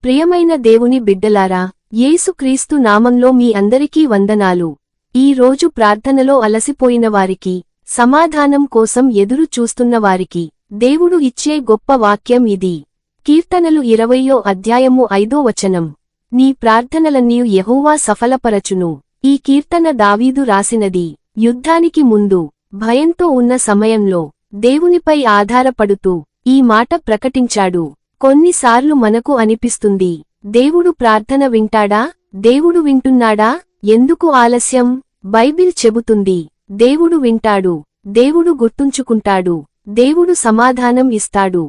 ప్రియమైన దేవుని బిడ్డలారా, యేసుక్రీస్తు నామంలో మీ అందరికీ వందనాలు. ఈ రోజు ప్రార్థనలో అలసిపోయిన వారికి, సమాధానం కోసం ఎదురు చూస్తున్న వారికి దేవుడు ఇచ్చే గొప్ప వాక్యం ఇది. కీర్తనలు 20వ అధ్యాయము 5వ వచనం. నీ ప్రార్థనలన్నీ యెహోవా సఫలపరచును. ఈ కీర్తన దావీదు రాసినది. యుద్ధానికి ముందు భయంతో ఉన్న సమయంలో దేవునిపై ఆధారపడుతూ ఈ మాట ప్రకటించాడు. కొన్నిసార్లు మనకు అనిపిస్తుంది, దేవుడు ప్రార్థన వింటాడా? దేవుడు వింటున్నాడా? ఎందుకు ఆలస్యం? బైబిల్ చెబుతుంది, దేవుడు వింటాడు, దేవుడు గుర్తుంచుకుంటాడు, దేవుడు సమాధానం ఇస్తాడు.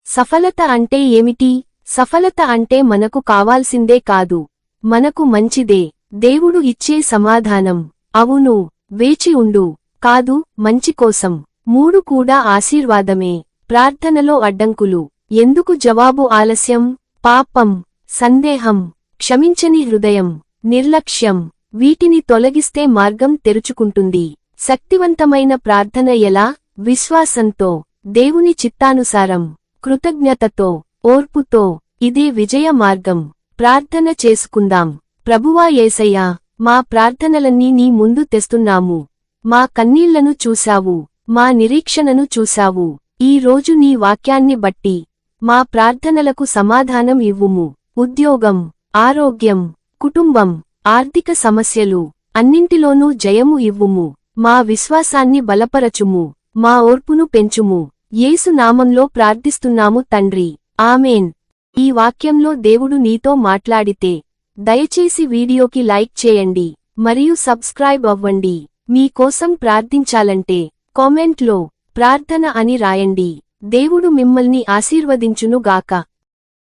సఫలత అంటే ఏమిటి? సఫలత అంటే మనకు కావాల్సిందే కాదు, మనకు మంచిదే. దేవుడు ఇచ్చే సమాధానం, అవును, వేచి ఉండు, కాదు, మంచి కోసం. 3 కూడా ఆశీర్వాదమే. ప్రార్థనలో అడ్డంకులు. ఎందుకు జవాబు ఆలస్యం? పాపం, సందేహం, క్షమించని హృదయం, నిర్లక్ష్యం. వీటిని తొలగిస్తే మార్గం తెరుచుకుంటుంది. శక్తివంతమైన ప్రార్థన ఎలా? విశ్వాసంతో, దేవుని చిత్తానుసారం, కృతజ్ఞతతో, ఓర్పుతో. ఇదే విజయ మార్గం. ప్రార్థన చేసుకుందాం. ప్రభువా యేసయ్యా, మా ప్రార్థనలన్నీ నీ ముందు తెస్తున్నాము. మా కన్నీళ్లను చూశావు, మా నిరీక్షణను చూశావు. ఈ రోజు నీ వాక్యాన్ని బట్టి మా ప్రార్థనలకు సమాధానం ఇవ్వుము. ఉద్యోగం, ఆరోగ్యం, కుటుంబం, ఆర్థిక సమస్యలు, అన్నింటిలోనూ జయము ఇవ్వుము. మా విశ్వాసాన్ని బలపరచుము, మా ఓర్పును పెంచుము. యేసు నామంలో ప్రార్థిస్తున్నాము తండ్రి, ఆమేన్. ఈ వాక్యంలో దేవుడు నీతో మాట్లాడితే దయచేసి వీడియోకి లైక్ చేయండి మరియు సబ్స్క్రైబ్ అవ్వండి. మీ కోసం ప్రార్థించాలంటే కామెంట్లో ప్రార్థన అని రాయండి. దేవుడు మిమ్మల్ని ఆశీర్వదించును గాక.